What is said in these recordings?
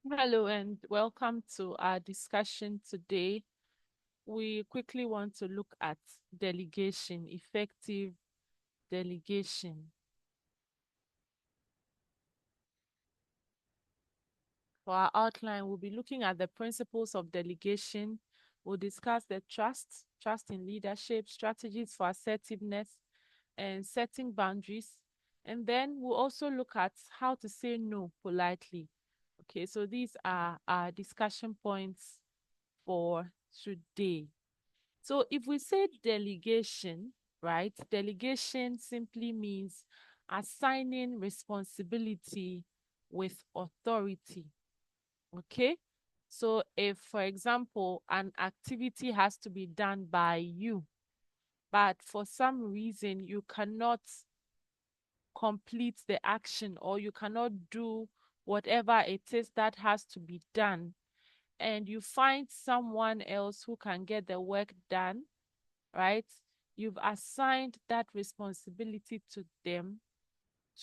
Hello and welcome to our discussion today. We quickly want to look at delegation, effective delegation. For our outline, we'll be looking at the principles of delegation. We'll discuss the trust in leadership, strategies for assertiveness, and setting boundaries. And then we'll also look at how to say no politely. Okay, so these are our discussion points for today. So if we say delegation, right, delegation simply means assigning responsibility with authority. Okay. So if, for example, an activity has to be done by you, but for some reason you cannot complete the action or you cannot do whatever it is that has to be done, and you find someone else who can get the work done, right? You've assigned that responsibility to them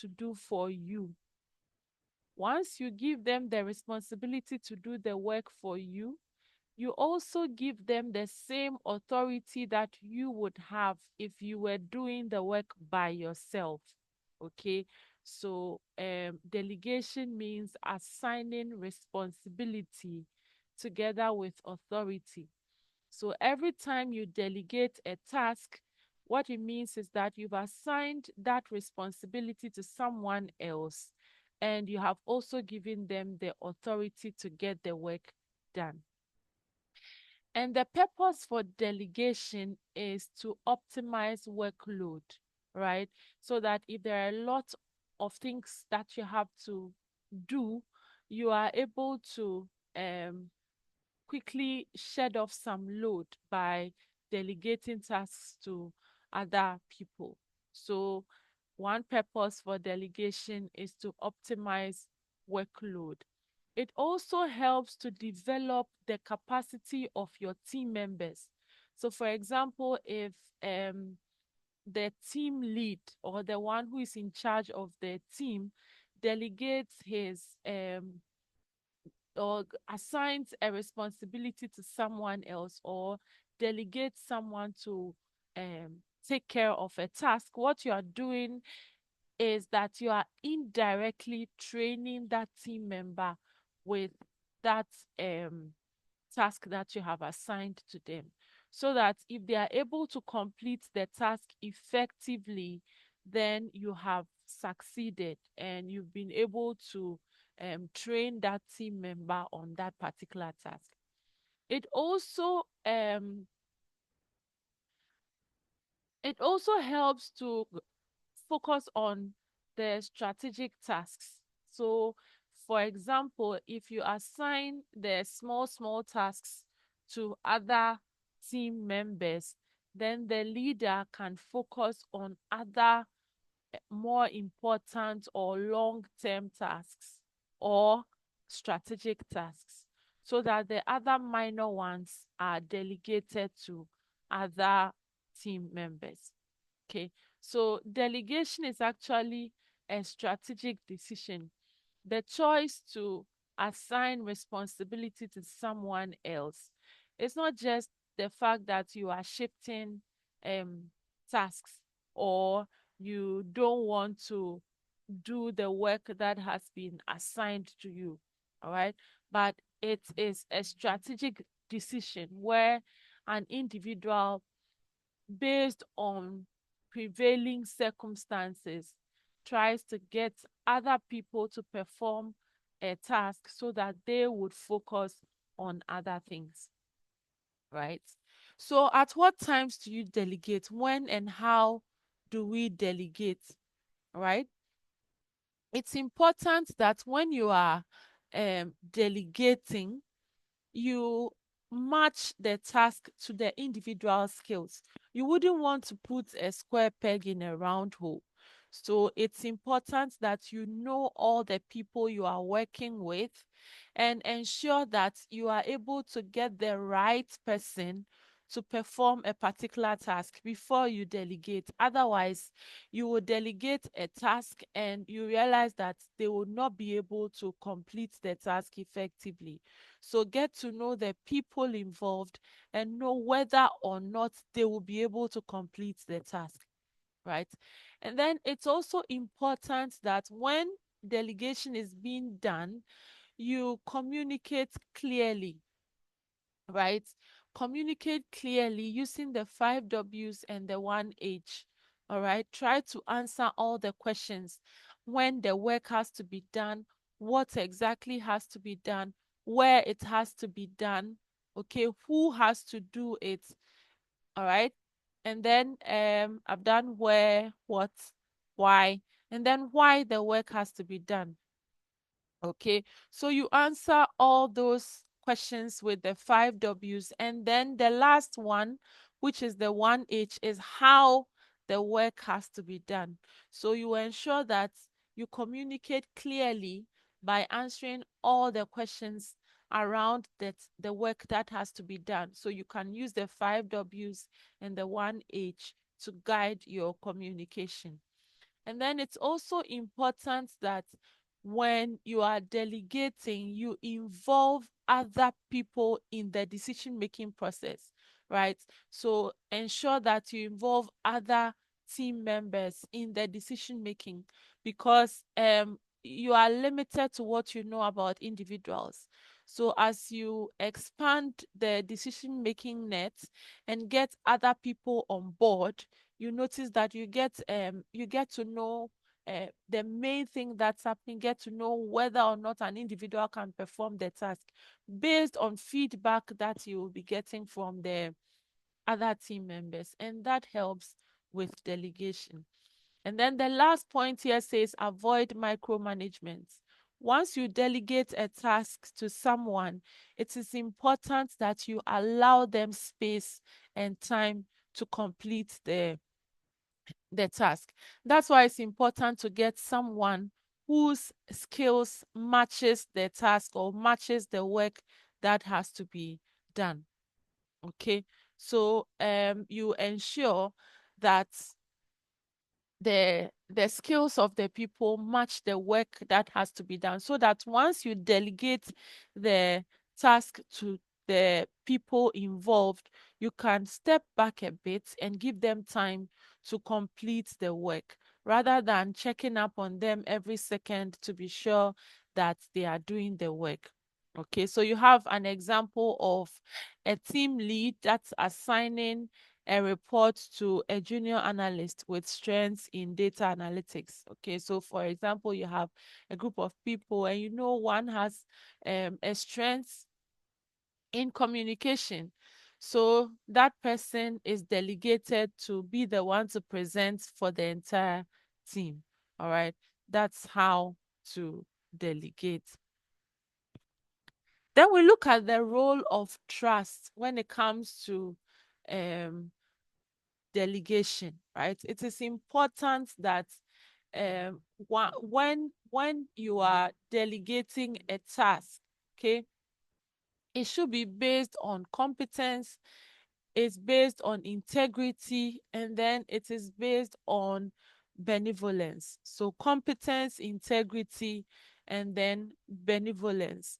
to do for you. Once you give them the responsibility to do the work for you, you also give them the same authority that you would have if you were doing the work by yourself. Okay, so delegation means assigning responsibility together with authority. So every time you delegate a task, what it means is that you've assigned that responsibility to someone else, and you have also given them the authority to get the work done. And the purpose for delegation is to optimize workload, right? So that if there are a lot of things that you have to do, you are able to quickly shed off some load by delegating tasks to other people. So, one purpose for delegation is to optimize workload. It also helps to develop the capacity of your team members. So, for example, if the team lead or the one who is in charge of the team delegates his or assigns a responsibility to someone else or delegates someone to take care of a task, what you are doing is that you are indirectly training that team member with that task that you have assigned to them, so that if they are able to complete the task effectively, then you have succeeded and you've been able to train that team member on that particular task. It also helps to focus on the strategic tasks. So, for example, if you assign the small tasks to other team members, then the leader can focus on other more important or long-term tasks or strategic tasks, so that the other minor ones are delegated to other team members. Okay, so delegation is actually a strategic decision. The choice to assign responsibility to someone else. It's not just the fact that you are shifting um, tasks, or you don't want to do the work that has been assigned to you. All right. But it is a strategic decision where an individual, based on prevailing circumstances, tries to get other people to perform a task so that they would focus on other things, right? So, at what times do you delegate? When and how do we delegate, right? It's important that when you are delegating, you match the task to the individual skills. You wouldn't want to put a square peg in a round hole. So it's important that you know all the people you are working with and ensure that you are able to get the right person to perform a particular task before you delegate. Otherwise, you will delegate a task and you realize that they will not be able to complete the task effectively. So get to know the people involved and know whether or not they will be able to complete the task, right? And then it's also important that when delegation is being done, you communicate clearly, right? Communicate clearly using the 5 W's and the 1 H. All right. Try to answer all the questions when the work has to be done, what exactly has to be done, where it has to be done, okay, who has to do it. All right. And then I've done where, what, why, and then why the work has to be done. Okay, so you answer all those questions with the 5 W's. And then the last one, which is the 1 H, is how the work has to be done. So you ensure that you communicate clearly by answering all the questions around the work that has to be done. So you can use the 5 W's and the 1 H to guide your communication. And then it's also important that when you are delegating, you involve other people in the decision making process, right? So ensure that you involve other team members in the decision making, because you are limited to what you know about individuals. So as you expand the decision making net and get other people on board, you notice that you get to know the main thing that's happening, get to know whether or not an individual can perform the task based on feedback that you will be getting from the other team members, and that helps with delegation. And then the last point here says avoid micromanagement. Once you delegate a task to someone, it is important that you allow them space and time to complete the task. That's why it's important to get someone whose skills matches the task or matches the work that has to be done. Okay. So you ensure that the skills of the people match the work that has to be done, so that once you delegate the task to the people involved, you can step back a bit and give them time to complete the work rather than checking up on them every second to be sure that they are doing the work. Okay, so you have an example of a team lead that's assigning a report to a junior analyst with strengths in data analytics. Okay, so for example, you have a group of people and you know one has a strength in communication. So that person is delegated to be the one to present for the entire team. All right, that's how to delegate. Then we look at the role of trust when it comes to um, delegation, right? It is important that when you are delegating a task, okay, it should be based on competence, it's based on integrity, and then it is based on benevolence. So competence, integrity, and then benevolence.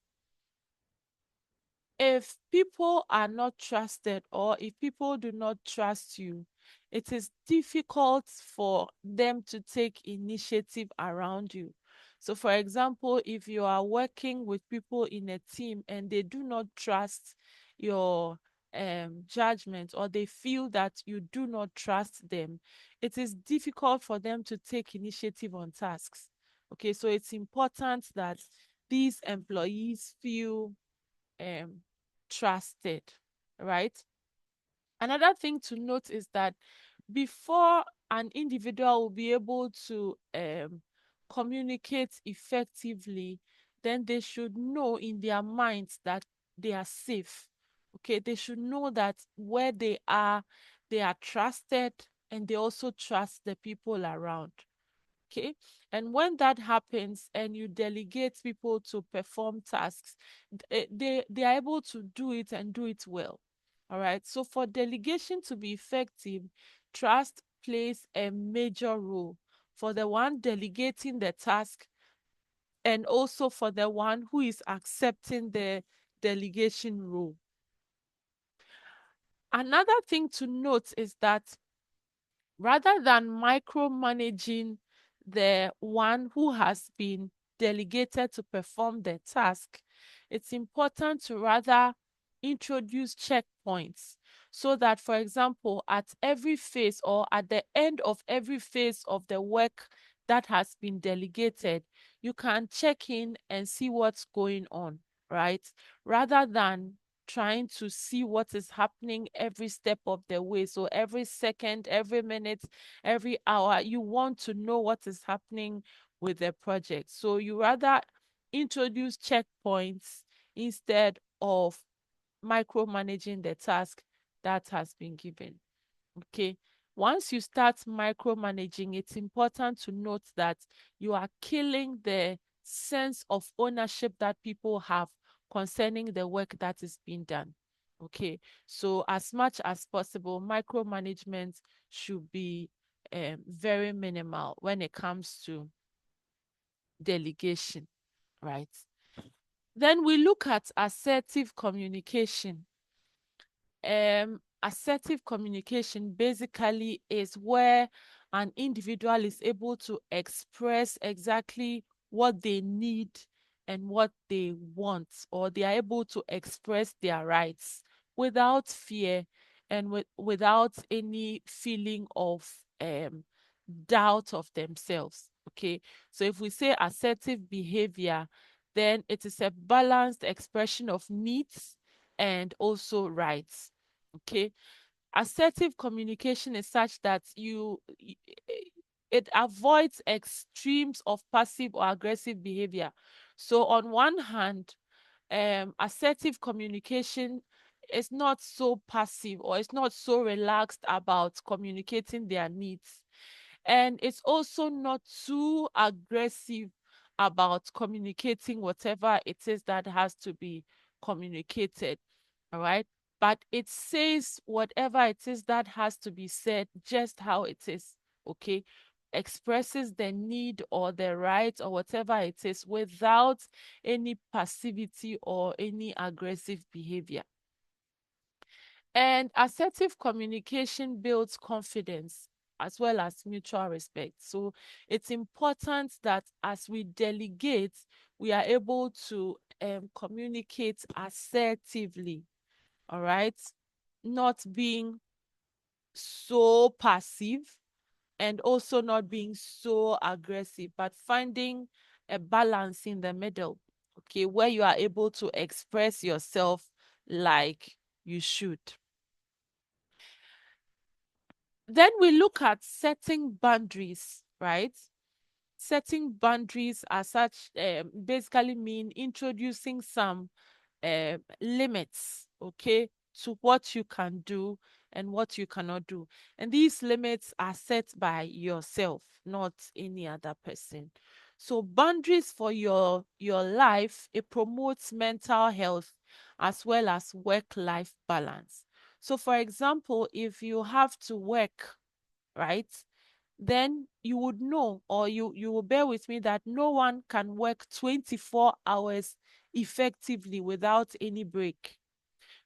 If people are not trusted, or if people do not trust you, it is difficult for them to take initiative around you. So, for example, if you are working with people in a team and they do not trust your judgment, or they feel that you do not trust them, it is difficult for them to take initiative on tasks. Okay, so it's important that these employees feel um, trusted, right? Another thing to note is that before an individual will be able to communicate effectively, then they should know in their minds that they are safe. Okay, they should know that where they are trusted, and they also trust the people around. Okay. And when that happens and you delegate people to perform tasks, they are able to do it and do it well. All right. So for delegation to be effective, trust plays a major role for the one delegating the task and also for the one who is accepting the delegation role. Another thing to note is that rather than micromanaging the one who has been delegated to perform the task, it's important to rather introduce checkpoints so that, for example, at every phase or at the end of every phase of the work that has been delegated, you can check in and see what's going on, right? Rather than trying to see what is happening every step of the way. So every second, every minute, every hour, you want to know what is happening with the project. So you rather introduce checkpoints instead of micromanaging the task that has been given. Okay. Once you start micromanaging, it's important to note that you are killing the sense of ownership that people have concerning the work that is being done. Okay. So, as much as possible, micromanagement should be very minimal when it comes to delegation, right? Then we look at assertive communication. Assertive communication basically is where an individual is able to express exactly what they need and what they want, or they are able to express their rights without fear and without any feeling of um, doubt of themselves. Okay, so if we say assertive behavior, then it is a balanced expression of needs and also rights. Okay. Assertive communication is such that it avoids extremes of passive or aggressive behavior. So on one hand, assertive communication is not so passive or it's not so relaxed about communicating their needs. And it's also not too aggressive about communicating whatever it is that has to be communicated. All right. But it says whatever it is that has to be said, just how it is. Okay. Expresses the need or the right or whatever it is without any passivity or any aggressive behavior. And assertive communication builds confidence as well as mutual respect. So it's important that as we delegate, we are able to communicate assertively, all right? Not being so passive and also not being so aggressive, but finding a balance in the middle, okay, where you are able to express yourself like you should. Then we look at setting boundaries, right? Setting boundaries as such basically mean introducing some limits, okay, to what you can do and what you cannot do. And these limits are set by yourself, not any other person. So boundaries for your life, it promotes mental health as well as work-life balance. So for example, if you have to work, right? Then you would know, or you will bear with me, that no one can work 24 hours effectively without any break.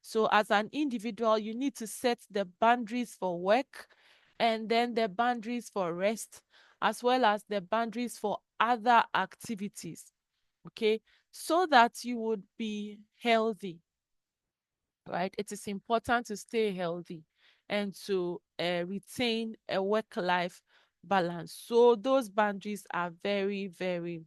So as an individual, you need to set the boundaries for work and then the boundaries for rest, as well as the boundaries for other activities. Okay, so that you would be healthy, right? It is important to stay healthy and to retain a work-life balance. So those boundaries are very, very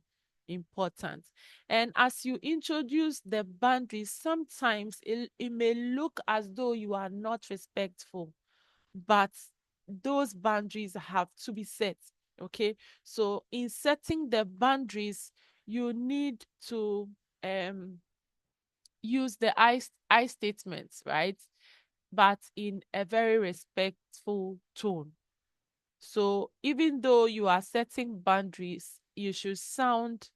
important. And as you introduce the boundaries, sometimes it may look as though you are not respectful, but those boundaries have to be set. Okay. So in setting the boundaries, you need to um use the I statements, right? But in a very respectful tone. So even though you are setting boundaries, you should sound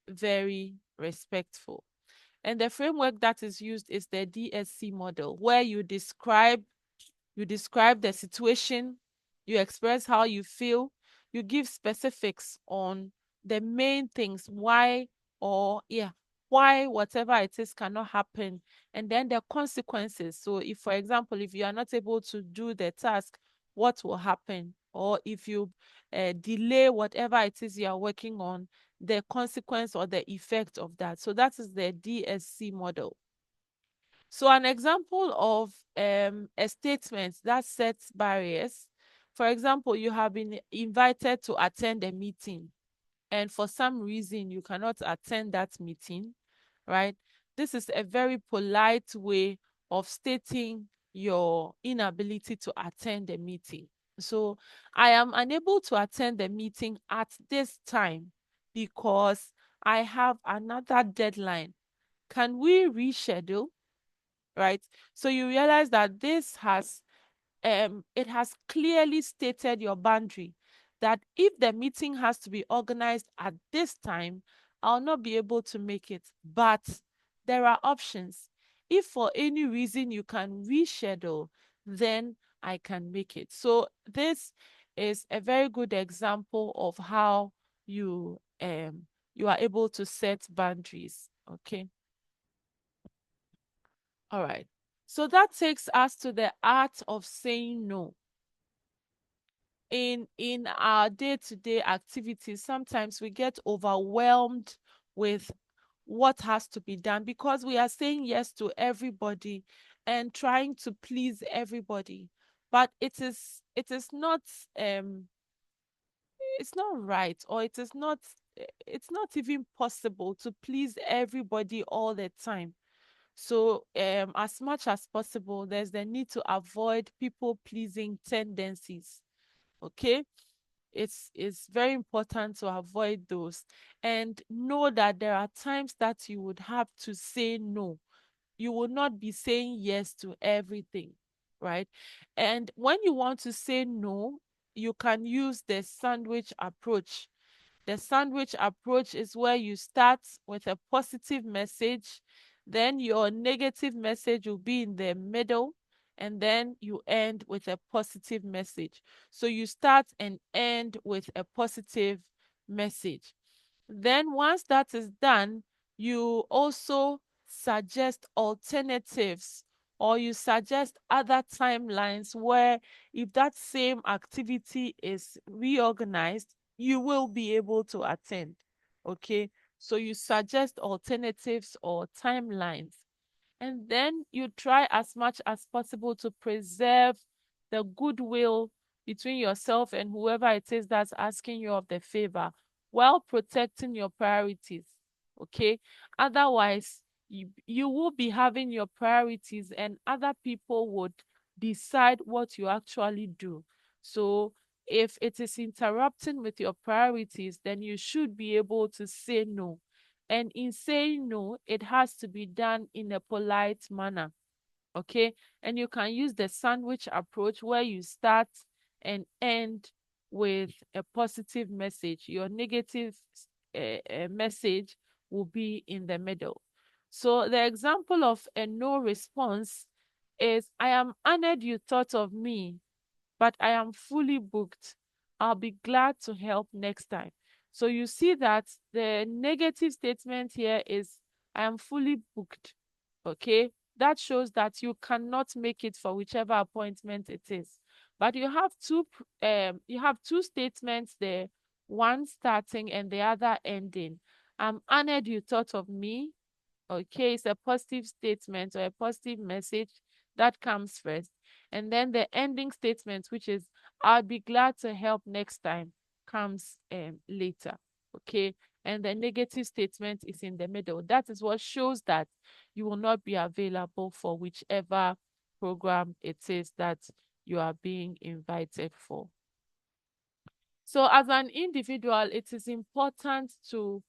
very respectful. And the framework that is used is the DSC model, where you describe the situation, you express how you feel, you give specifics on the main things why, or yeah, why whatever it is cannot happen, and then the consequences. So if, for example, if you are not able to do the task, what will happen? Or if you delay whatever it is you are working on, the consequence or the effect of that. So that is the DSC model. So an example of a statement that sets barriers, for example, you have been invited to attend a meeting, and for some reason you cannot attend that meeting, right? This is a very polite way of stating your inability to attend the meeting. So I am unable to attend the meeting at this time because I have another deadline. Can we reschedule? Right? So you realize that it has clearly stated your boundary, that if the meeting has to be organized at this time, I'll not be able to make it. But there are options. If for any reason you can reschedule, then I can make it. So this is a very good example of how you are able to set boundaries. Okay. All right. So that takes us to the art of saying no. In our day-to-day activities, sometimes we get overwhelmed with what has to be done because we are saying yes to everybody and trying to please everybody. But um it's not right, or it's not even possible to please everybody all the time. So, as much as possible, there's the need to avoid people pleasing tendencies. Okay, it's very important to avoid those, and know that there are times that you would have to say no. You will not be saying yes to everything, right? And when you want to say no, you can use the sandwich approach. The sandwich approach is where you start with a positive message, then your negative message will be in the middle, and then you end with a positive message. So you start and end with a positive message. Then, once that is done, you also suggest alternatives, or you suggest other timelines where, if that same activity is reorganized, you will be able to attend. Okay, so you suggest alternatives or timelines, and then you try as much as possible to preserve the goodwill between yourself and whoever it is that's asking you of the favor, while protecting your priorities. Okay, otherwise you will be having your priorities and other people would decide what you actually do. So if it is interrupting with your priorities, then you should be able to say no. And in saying no, it has to be done in a polite manner. Okay. And you can use the sandwich approach where you start and end with a positive message. Your negative message will be in the middle. So the example of a no response is, I am honored you thought of me, but I am fully booked. I'll be glad to help next time. So you see that the negative statement here is, I am fully booked. Okay. That shows that you cannot make it for whichever appointment it is. But you have two statements there, one starting and the other ending. I'm honored you thought of me. Okay, it's a positive statement or a positive message that comes first. And then the ending statement, which is, I'll be glad to help next time, comes later. Okay, and the negative statement is in the middle. That is what shows that you will not be available for whichever program it is that you are being invited for. So, as an individual, it is important to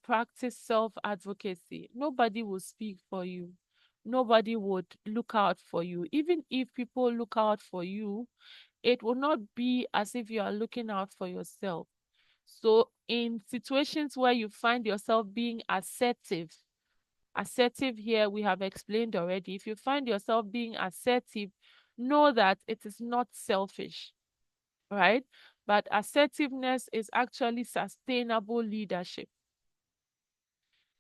practice self advocacy. Nobody will speak for you, nobody would look out for you. Even if people look out for you, it will not be as if you are looking out for yourself. So, in situations where you find yourself being assertive, Assertive here, we have explained already. If you find yourself being assertive, know that it is not selfish, right? But assertiveness is actually sustainable leadership.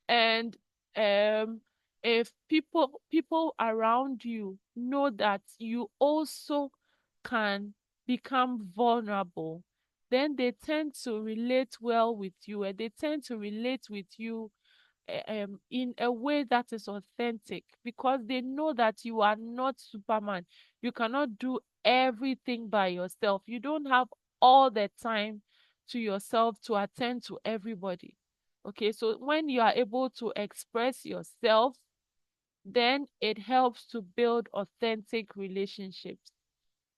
And um, if people around you know that you also can become vulnerable, then they tend to relate well with you, and they tend to relate with you in a way that is authentic, because they know that you are not Superman. You cannot do everything by yourself. You don't have all the time to yourself to attend to everybody. Okay, so when you are able to express yourself, then it helps to build authentic relationships.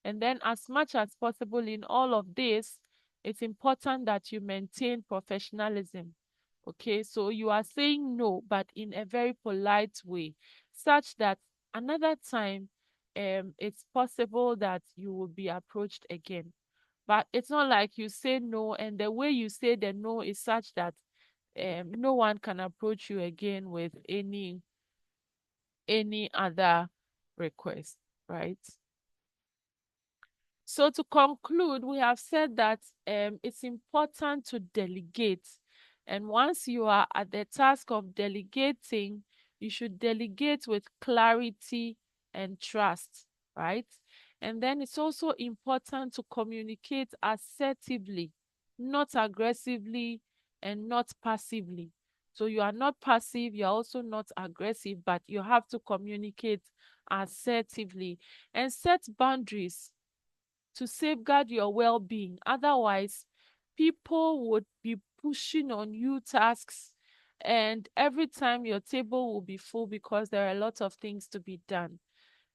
And then, as much as possible in all of this, it's important that you maintain professionalism. Okay, so you are saying no, but in a very polite way, such that another time it's possible that you will be approached again. But it's not like you say no, and the way you say the no is such that no one can approach you again with any other request, right? So to conclude, we have said that it's important to delegate. And once you are at the task of delegating, you should delegate with clarity and trust, right? And then it's also important to communicate assertively, not aggressively and not passively. So you are not passive, you're also not aggressive, but you have to communicate assertively and set boundaries to safeguard your well-being. Otherwise, people would be pushing on you tasks, and every time your table will be full because there are a lot of things to be done.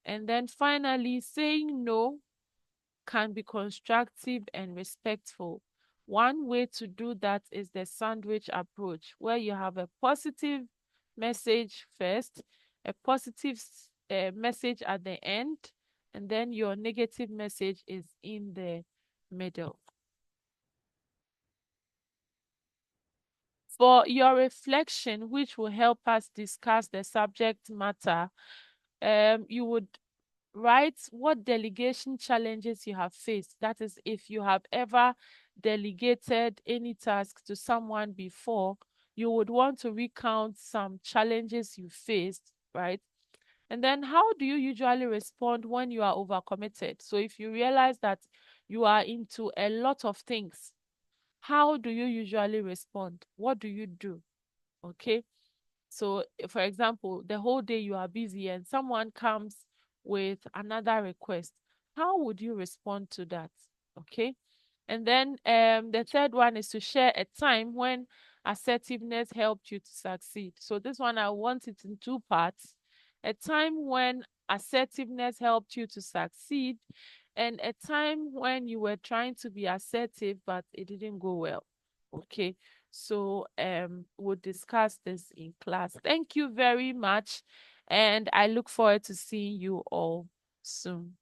And then finally, saying no can be constructive and respectful. One way to do that is the sandwich approach, where you have a positive message first, a positive message at the end, and then your negative message is in the middle. For your reflection, which will help us discuss the subject matter, you would write what delegation challenges you have faced. That is, if you have ever delegated any task to someone before, you would want to recount some challenges you faced, right? And then how do you usually respond when you are overcommitted? So if you realize that you are into a lot of things, how do you usually respond? What do you do? Okay. So, for example, the whole day you are busy and someone comes with another request. How would you respond to that? Okay. And then the third one is to share a time when assertiveness helped you to succeed. So this one, I want it in two parts. A time when assertiveness helped you to succeed, and a time when you were trying to be assertive, but it didn't go well. Okay. So we'll discuss this in class. Thank you very much. And I look forward to seeing you all soon.